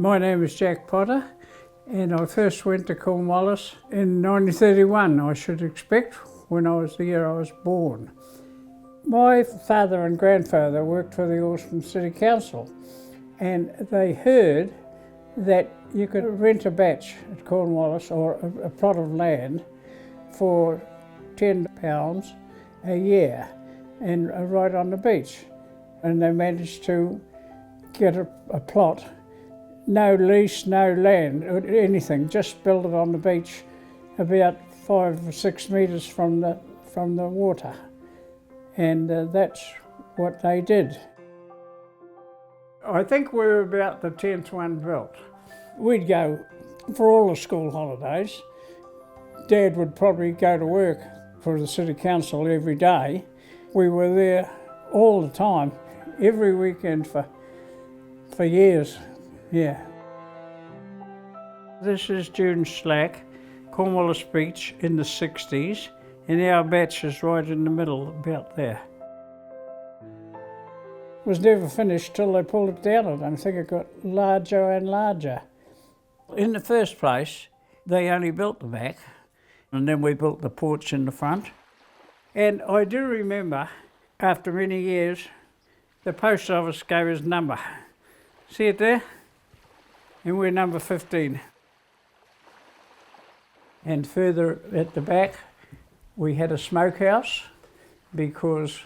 My name is Jack Potter, and I first went to Cornwallis in 1931, I should expect, when I was the year I was born. My father and grandfather worked for the Auckland City Council, and they heard that you could rent a bach at Cornwallis, or a plot of land, for £10 a year, and right on the beach. And they managed to get a plot, no lease, no land, or anything, just build it on the beach about 5 or 6 metres from the water. And that's what they did. I think we were about the 10th one built. We'd go for all the school holidays. Dad would probably go to work for the City Council every day. We were there all the time, every weekend for years, yeah. This is June Slack, Cornwallis Beach in the 60s, and our bach is right in the middle, about there. It was never finished till they pulled it down. I don't think it got larger and larger. In the first place, they only built the back, and then we built the porch in the front. And I do remember, after many years, the post office gave us a number. See it there? And we're number 15. And further at the back, we had a smokehouse, because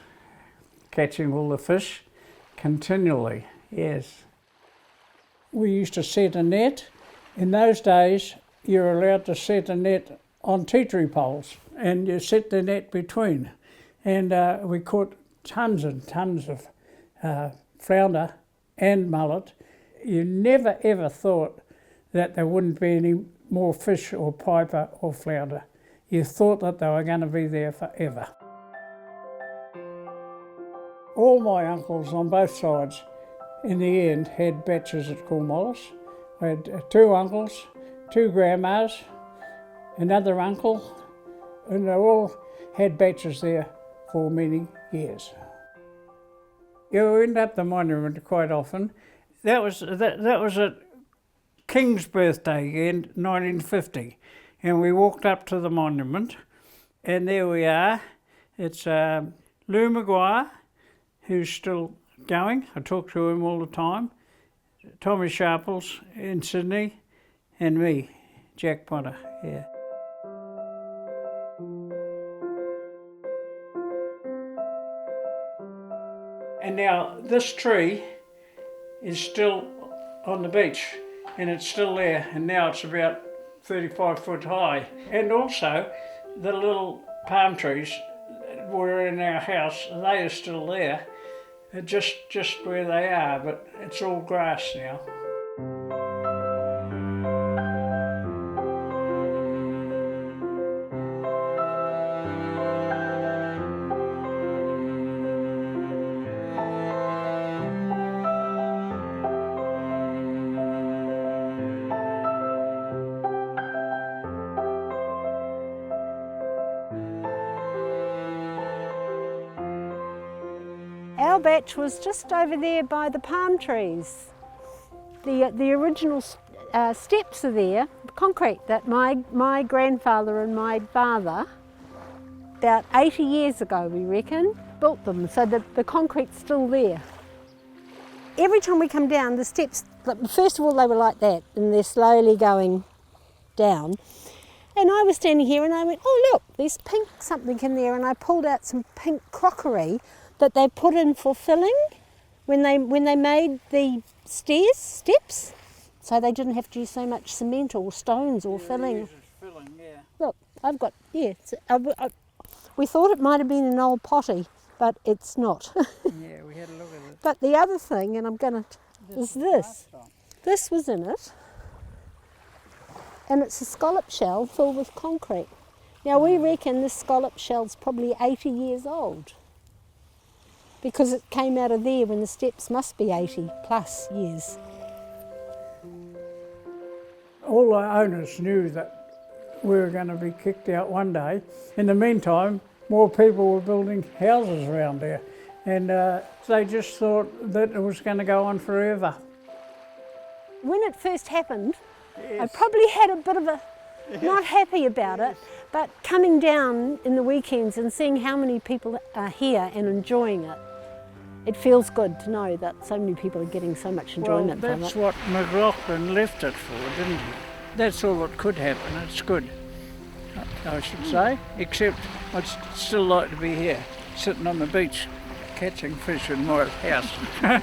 catching all the fish continually, yes. We used to set a net. In those days, you're allowed to set a net on tea tree poles, and you set the net between. And we caught tons and tons of flounder and mullet. You never ever thought that there wouldn't be any more fish or piper or flounder. You thought that they were going to be there forever. All my uncles on both sides, in the end, had bachs at Cornwallis. I had 2 uncles, 2 grandmas, another uncle, and they all had bachs there for many years. You went up the monument quite often. That was at King's birthday in 1950, and we walked up to the monument, and there we are. It's Lou Maguire, who's still going. I talk to him all the time. Tommy Sharples in Sydney, and me, Jack Potter, yeah. And now this tree is still on the beach, and it's still there, and now it's about 35 foot high. And also the little palm trees that were in our house, they are still there, just where they are, but it's all grass now. Our bach was just over there by the palm trees. The original steps are there, concrete, that my grandfather and my father, about 80 years ago we reckon, built them, so the concrete's still there. Every time we come down, the steps, first of all they were like that, and they're slowly going down. And I was standing here and I went, oh look, there's pink something in there, and I pulled out some pink crockery that they put in for filling when they made the steps, so they didn't have to use so much cement or stones or filling. Yeah. Look, I've got, yeah, we thought it might have been an old potty, but it's not. Yeah, we had a look at it. But the other thing, and I'm going to, is this. This was in it, and it's a scallop shell filled with concrete. Now we reckon this scallop shell's probably 80 years old, because it came out of there when the steps must be 80 plus years. All the owners knew that we were going to be kicked out one day. In the meantime, more people were building houses around there, and they just thought that it was going to go on forever. when it first happened, I Yes. probably had a bit of a, not happy about it, but coming down in the weekends and seeing how many people are here and enjoying it, it feels good to know that so many people are getting so much enjoyment well, from that's it. what McLaughlin left it for, didn't he? That's all that could happen. It's good, I should say, except I'd still like to be here, sitting on the beach, catching fish in my house.